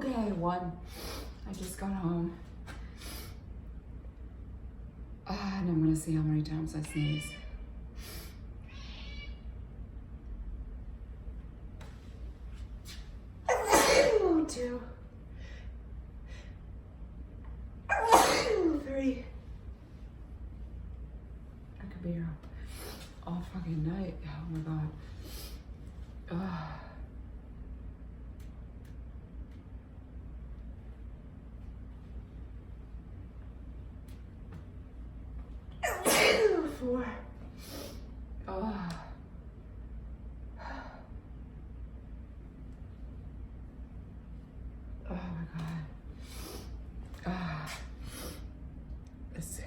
Okay, 1. I just got home. And I'm gonna see how many times I sneeze. 2. 3. I could be here all fucking night. Oh my god. Ugh. 4. Oh. Oh my god. 6.